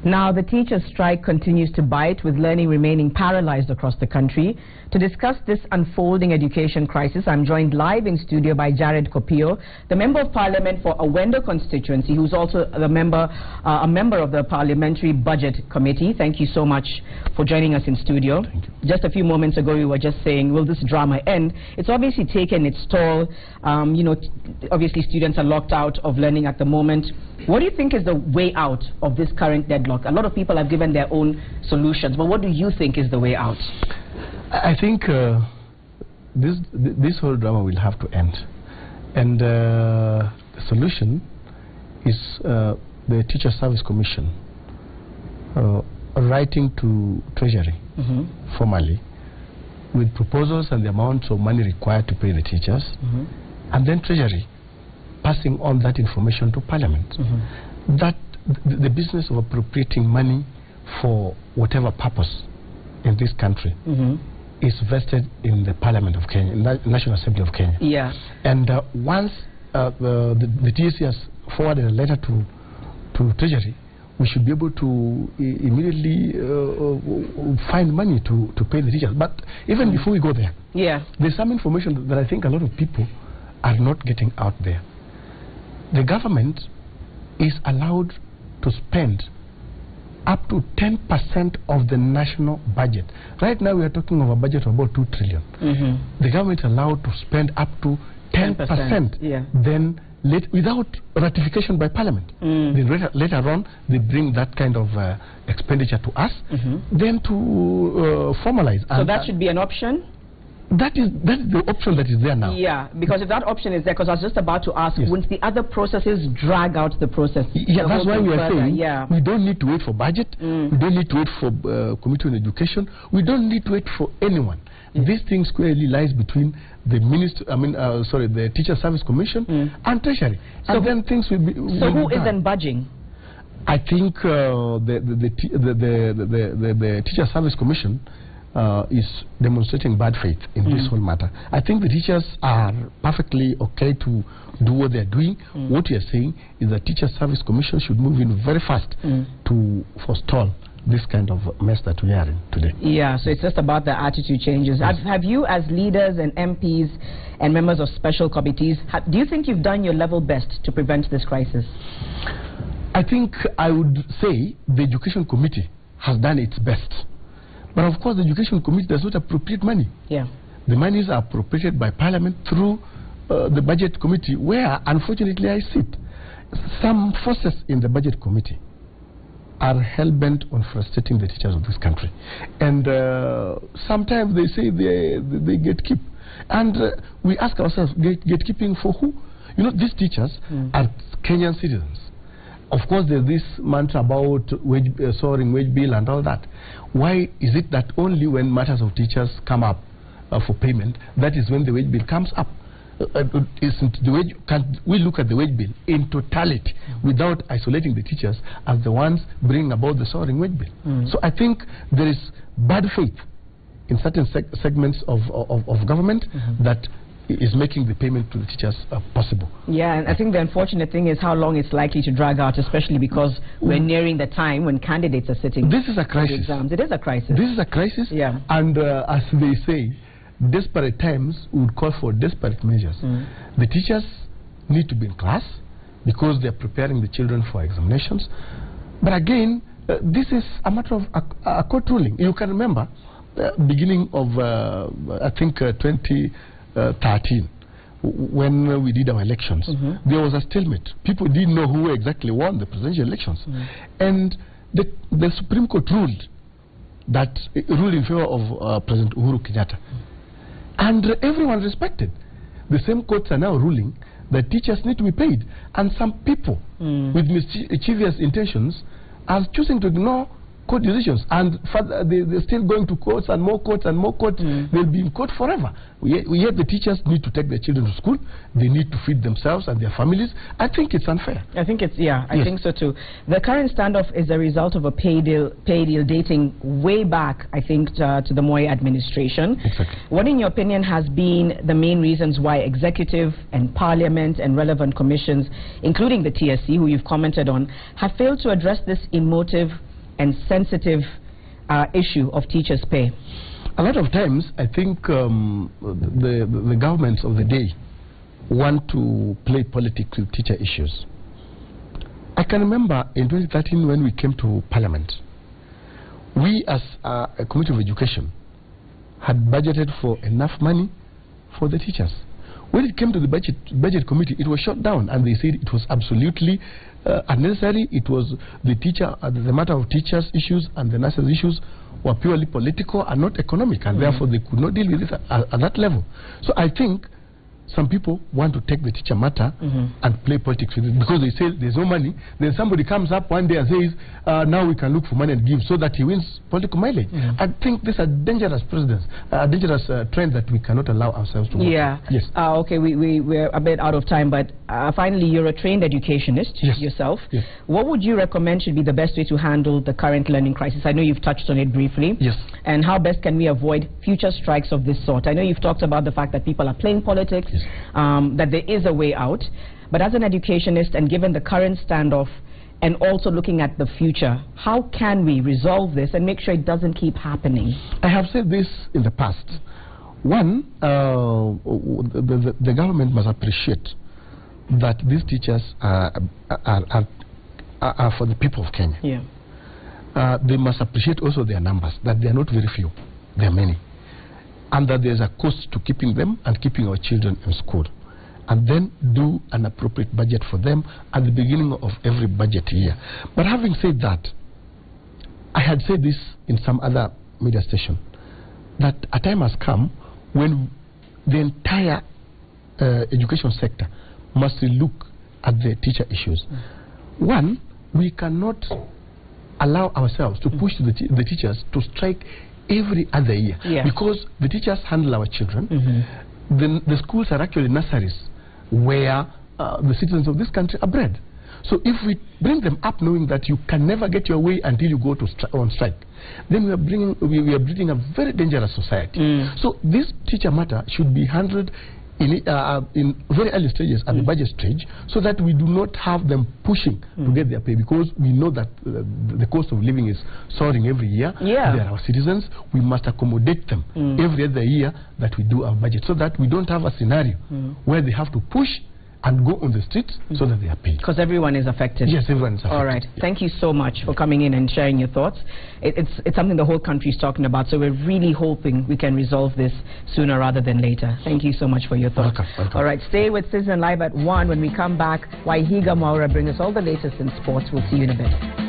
Now, the teachers' strike continues to bite, with learning remaining paralyzed across the country. To discuss this unfolding education crisis, I'm joined live in studio by Jared Kopio, the Member of Parliament for Awendo constituency, who's also a member of the Parliamentary Budget Committee. Thank you so much for joining us in studio. Thank you. Just a few moments ago, we were just saying, will this drama end? It's obviously taken its toll. Obviously, students are locked out of learning at the moment. What do you think is the way out of this current deadlock? A lot of people have given their own solutions, but what do you think is the way out? I think this whole drama will have to end, and the solution is the Teacher Service Commission writing to Treasury formally with proposals and the amounts of money required to pay the teachers, and then Treasury passing on that information to Parliament. That the business of appropriating money for whatever purpose in this country is vested in the Parliament of Kenya, in the National Assembly of Kenya. Yeah. And once the TSC has forwarded a letter to Treasury, we should be able to immediately find money to pay the teachers. But even before we go there, there's some information that I think a lot of people are not getting out there. The government is allowed to spend up to 10% of the national budget. Right now we are talking of a budget of about 2 trillion. The government is allowed to spend up to 10%. Then without ratification by Parliament. Then later on they bring that kind of expenditure to us, then to formalize. So that should be an option? That is the option that is there now. Yeah, because if that option is there, because I was just about to ask, wouldn't the other processes drag out the process? Yeah, that's why we are saying we don't need to wait for budget, we don't need to wait for Committee on Education, we don't need to wait for anyone. This thing squarely lies between the the Teacher Service Commission and Treasury. So and then things will be. So who isn't budging? I think the Teacher Service Commission is demonstrating bad faith in this whole matter. I think the teachers are perfectly okay to do what they're doing. What we are saying is the Teacher Service Commission should move in very fast to forestall this kind of mess that we are in today. Yeah, so it's just about the attitude changes. Have you, as leaders and MPs and members of special committees, do you think you've done your level best to prevent this crisis? I think I would say the Education Committee has done its best. But of course the Education Committee does not appropriate money. Yeah. The monies are appropriated by Parliament through the Budget Committee, where unfortunately I sit. Some forces in the Budget Committee are hell-bent on frustrating the teachers of this country. And sometimes they say they gatekeep. And we ask ourselves, gatekeeping for who? You know, these teachers are Kenyan citizens. Of course, there's this mantra about soaring wage bill and all that. Why is it that only when matters of teachers come up for payment, that is when the wage bill comes up? Can we look at the wage bill in totality without isolating the teachers as the ones bringing about the soaring wage bill? So I think there is bad faith in certain segments of government that is making the payment to the teachers possible. Yeah, and I think the unfortunate thing is how long it's likely to drag out, especially because we're nearing the time when candidates are sitting. This is a crisis. Exams. It is a crisis. This is a crisis. Yeah. And as they say, desperate times would call for desperate measures. The teachers need to be in class because they're preparing the children for examinations. But again, this is a matter of a court ruling. You can remember, beginning of, I think, 2013, when we did our elections, there was a stalemate. People didn't know who exactly won the presidential elections. And the Supreme Court ruled in favor of President Uhuru Kenyatta. And everyone respected. The same courts are now ruling that teachers need to be paid. And some people with mischievous intentions are choosing to ignore court decisions, and they're still going to courts and more courts and more courts. They'll be in court forever. Yet the teachers need to take their children to school. They need to feed themselves and their families. I think it's unfair. I think it's, I think so too. The current standoff is a result of a pay deal dating way back, I think, to the Moi administration. Exactly. What, in your opinion, has been the main reasons why executive and parliament and relevant commissions, including the TSC, who you've commented on, have failed to address this emotive and sensitive issue of teachers' pay? A lot of times, I think the governments of the day want to play politics with teacher issues. I can remember in 2013 when we came to Parliament, we as a Committee of Education had budgeted for enough money for the teachers. When it came to the budget committee, it was shut down, and they said it was absolutely unnecessary. It was the matter of teachers' issues and the nurses' issues were purely political and not economic, and therefore they could not deal with it at that level. So I think some people want to take the teacher matter and play politics with it because they say there's no money. Then somebody comes up one day and says, now we can look for money and give so that he wins political mileage. I think these are dangerous precedents, a dangerous trend that we cannot allow ourselves to work. Yeah. Yes. Okay, we're a bit out of time, but finally, you're a trained educationist yourself. Yes. What would you recommend should be the best way to handle the current learning crisis? I know you've touched on it briefly. Yes. And how best can we avoid future strikes of this sort? I know you've talked about the fact that people are playing politics. Yes. That there is a way out, but as an educationist and given the current standoff and also looking at the future, how can we resolve this and make sure it doesn't keep happening? I have said this in the past. One, the government must appreciate that these teachers are for the people of Kenya. Yeah. They must appreciate also their numbers, that they are not very few, they are many, and that there's a cost to keeping them and keeping our children in school. And then do an appropriate budget for them at the beginning of every budget year. But having said that, I had said this in some other media station, that a time has come when the entire education sector must look at the teacher issues. One, we cannot allow ourselves to push the teachers to strike every other year, because the teachers handle our children. The schools are actually nurseries where the citizens of this country are bred. So if we bring them up knowing that you can never get your way until you go to on strike, then we are breeding a very dangerous society. So this teacher matter should be handled in very early stages at the budget stage, so that we do not have them pushing to get their pay, because we know that the cost of living is soaring every year. They are our citizens. We must accommodate them every other year that we do our budget, so that we don't have a scenario where they have to push and go on the streets so that they are paid. Because everyone is affected. Yes, everyone is affected. All right. Thank you so much for coming in and sharing your thoughts. It's something the whole country is talking about, so we're really hoping we can resolve this sooner rather than later. Thank you so much for your thoughts. Welcome. All right. Stay with Citizen Live at 1. When we come back, Waihiga Mwaura brings us all the latest in sports. We'll see you in a bit.